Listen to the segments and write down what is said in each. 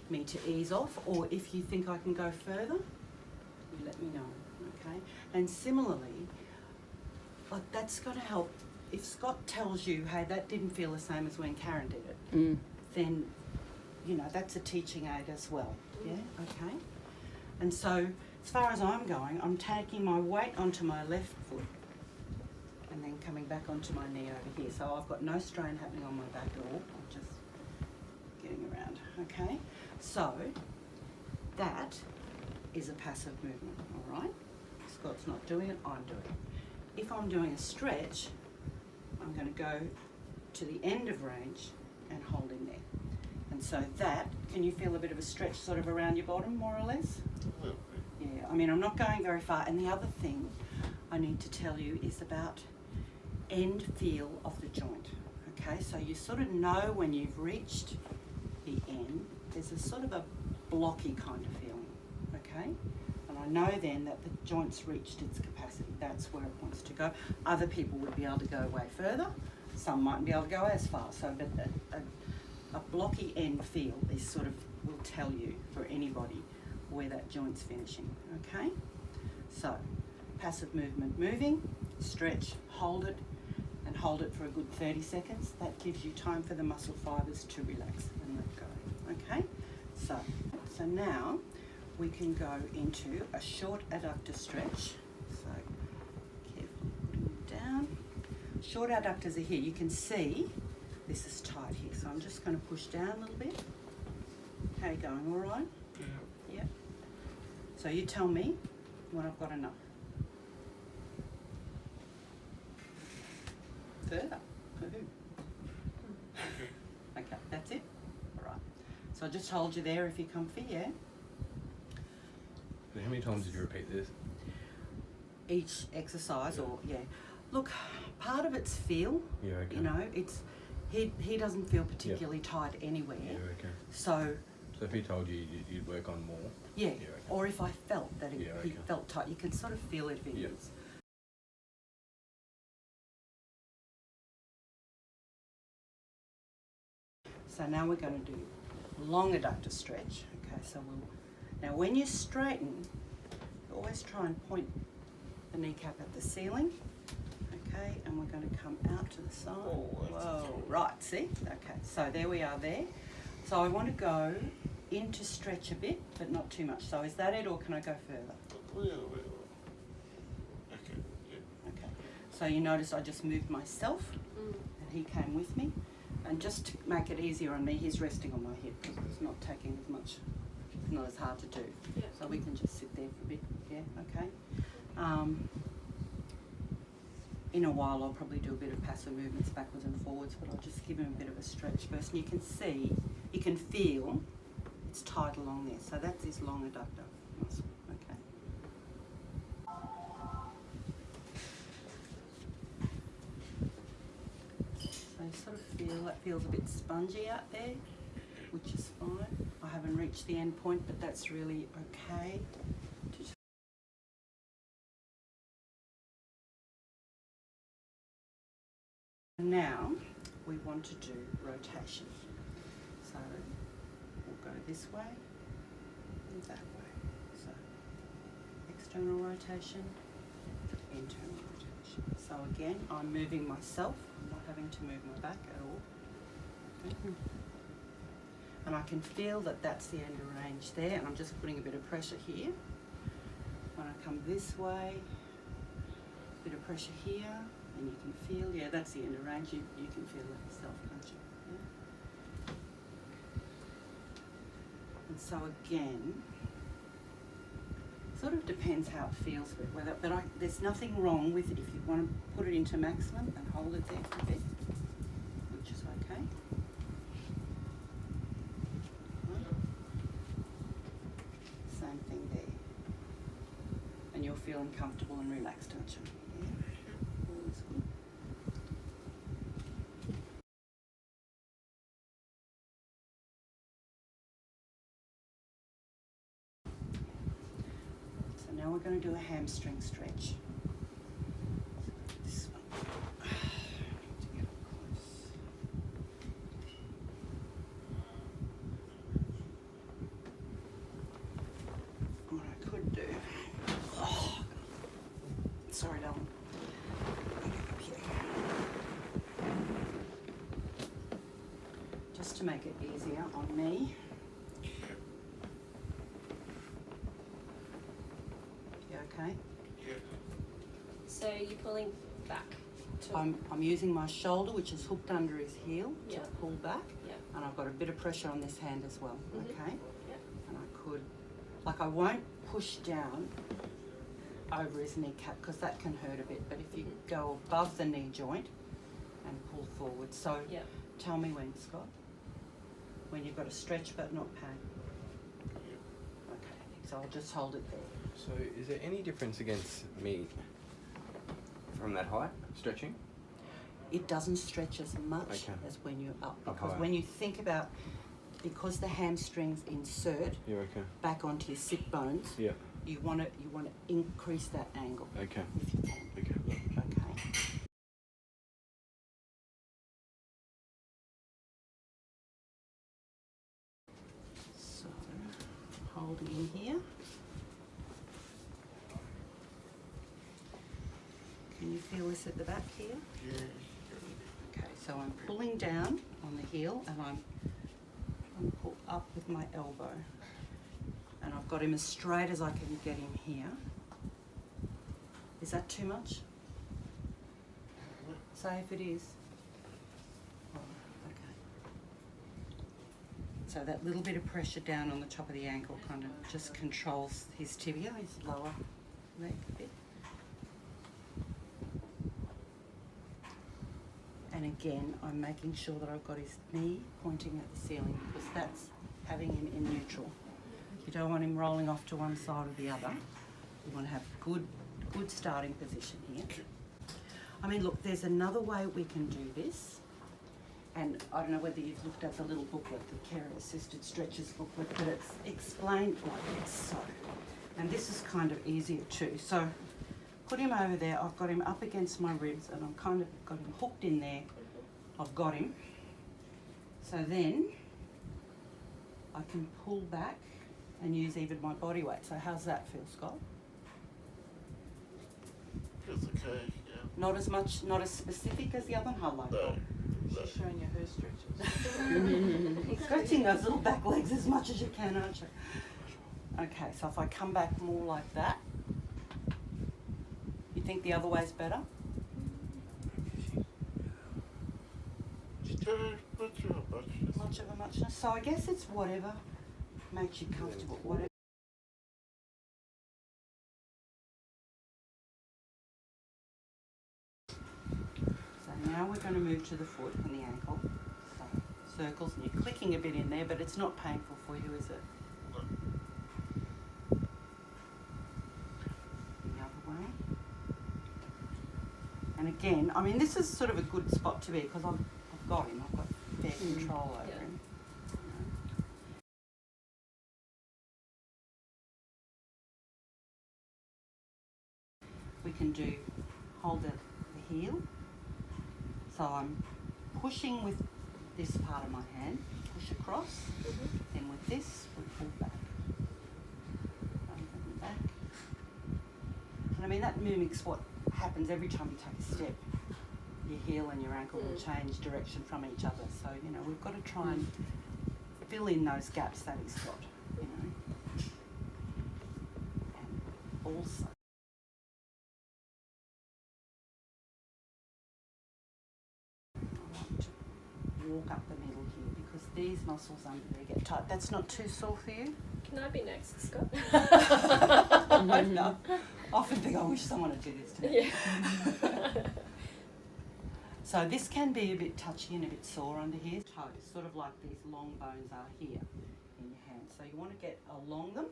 me to ease off, or if you think I can go further, you let me know, okay? And similarly, like that's got to help. If Scott tells you, hey, that didn't feel the same as when Karen did it, then, you know, that's a teaching aid as well, yeah, okay? And so, as far as I'm going, I'm taking my weight onto my left foot and then coming back onto my knee over here. So I've got no strain happening on my back at all. I'm just getting around, okay? So, that is a passive movement, all right? Scott's not doing it, I'm doing it. If I'm doing a stretch, I'm going to go to the end of range and hold in there. And so that, can you feel a bit of a stretch sort of around your bottom, more or less? Yeah, I mean, I'm not going very far. And the other thing I need to tell you is about end feel of the joint, okay? So you sort of know when you've reached the end, there's a sort of a blocky kind of feeling, okay? And I know then that the joint's reached its capacity. That's where it wants to go. Other people would be able to go way further. Some mightn't be able to go as far. So, but a blocky end feel is sort of, will tell you for anybody where that joint's finishing, okay? So, passive movement, moving, stretch, hold it, and hold it for a good 30 seconds. That gives you time for the muscle fibres to relax and let go, okay? So now we can go into a short adductor stretch. So, carefully putting them down. Short adductors are here. You can see this is tight here, so I'm just going to push down a little bit. How are you going, all right? Yeah. Yeah. So you tell me when I've got enough. Further. Okay, that's it? All right. So I'll just hold you there if you're comfy, yeah? So how many times did you repeat this? Each exercise, or, yeah. Look, part of it's feel. Yeah, okay. You know, it's, he doesn't feel particularly tight anywhere. Yeah, okay. So if he told you you'd work on more? yeah, Yeah, okay. or if I felt that he okay. felt tight, you can sort of feel it if it Yeah. is. So now we're going to do long adductor stretch. Okay, so now when you straighten, always try and point the kneecap at the ceiling. Okay, and we're going to come out to the side. Whoa, right, see? Okay, so there we are there. So I want to go into stretch a bit, but not too much. So is that it, or can I go further? Yeah. Okay, so you notice I just moved myself, and he came with me. And just to make it easier on me, he's resting on my hip because it's not taking as much, not as hard to do. Yeah. So we can just sit there for a bit, yeah, okay. In a while I'll probably do a bit of passive movements backwards and forwards, but I'll just give him a bit of a stretch first. And you can see, you can feel it's tight along there. So that's his long adductor muscle, okay. So you sort of feel, that feels a bit spongy out there, which is fine. I haven't reached the end point, but that's really okay. Now we want to do rotation. So we'll go this way and that way. So external rotation, internal rotation. So again, I'm moving myself. I'm not having to move my back at all. Okay. And I can feel that that's the end of range there, and I'm just putting a bit of pressure here. When I come this way, a bit of pressure here. And you can feel, yeah, that's the end of range. You can feel that yourself, can't you? Yeah. And so again, sort of depends how it feels, but there's nothing wrong with it if you want to put it into maximum and hold it there for a bit, which is okay. Right. Same thing there. And you're feeling comfortable and relaxed, aren't you? Yeah. So now we're going to do a hamstring stretch. This one. To get up close. to make it easier on me. You okay? So you're pulling back to I'm using my shoulder, which is hooked under his heel, to Yeah. pull back. Yeah. And I've got a bit of pressure on this hand as well, Mhm. okay? Yeah. And I could, like I won't push down over his kneecap because that can hurt a bit, but if you go above the knee joint and pull forward. So Yeah. tell me when, Scott. When you've got a stretch but not pain. Okay, so I'll just hold it there. So, is there any difference against me from that height, stretching? It doesn't stretch as much Okay. as when you're up, Up because higher. when you think about, because the hamstrings insert Yeah, okay. back onto your sit bones, Yeah, you want to increase that angle okay. if you can. Okay. Okay. So hold it in here. Can you feel this at the back here? Okay, so I'm pulling down on the heel and I'm trying to pull up with my elbow. And I've got him as straight as I can get him here. Is that too much? Say if it is. Oh, okay. So that little bit of pressure down on the top of the ankle kind of just controls his tibia, his lower leg a bit. And again, I'm making sure that I've got his knee pointing at the ceiling because that's having him in neutral. You don't want him rolling off to one side or the other. You want to have good starting position here. I mean, look, there's another way we can do this. And I don't know whether you've looked at the little booklet, the Carer Assisted Stretches booklet, but it's explained like this. So, and this is kind of easier too. So put him over there. I've got him up against my ribs and I'm kind of got him hooked in there. I've got him. So then I can pull back and use even my body weight. So how's that feel, Scott? It's okay, yeah. Not as much, not as specific as the other one. Hello. No. She's showing you her stretches. Stretching those little back legs as much as you can, aren't you? Okay, so if I come back more like that, you think the other way's better? It's too much of a muchness. Much of a muchness. So I guess it's whatever makes you comfortable. Whatever. So now we're going to move to the foot and the ankle. So circles, and you're clicking a bit in there, but it's not painful for you, is it? The other way. And again, I mean, this is sort of a good spot to be because I've got him. I've got fair control over Yeah. him. We can do hold the heel. So I'm pushing with this part of my hand, push across, then with this we pull back. And back. And I mean that mimics what happens every time you take a step. Your heel and your ankle will change direction from each other. So, you know, we've got to try and fill in those gaps that he's got, you know. And also walk up the middle here because these muscles under there get tight. That's not too sore for you? Can I be next, Scott? I know. I often think I wish someone would do this to me. Yeah. So this can be a bit touchy and a bit sore under here. Toes, sort of like these long bones are here in your hands. So you want to get along them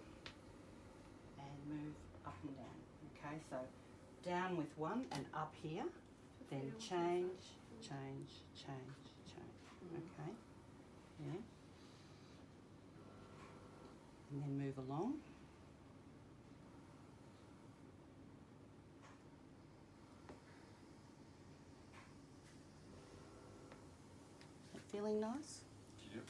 and move up and down. Okay, so down with one and up here, then change, change, change, change. Okay, yeah. And then move along. Feeling nice? Yep.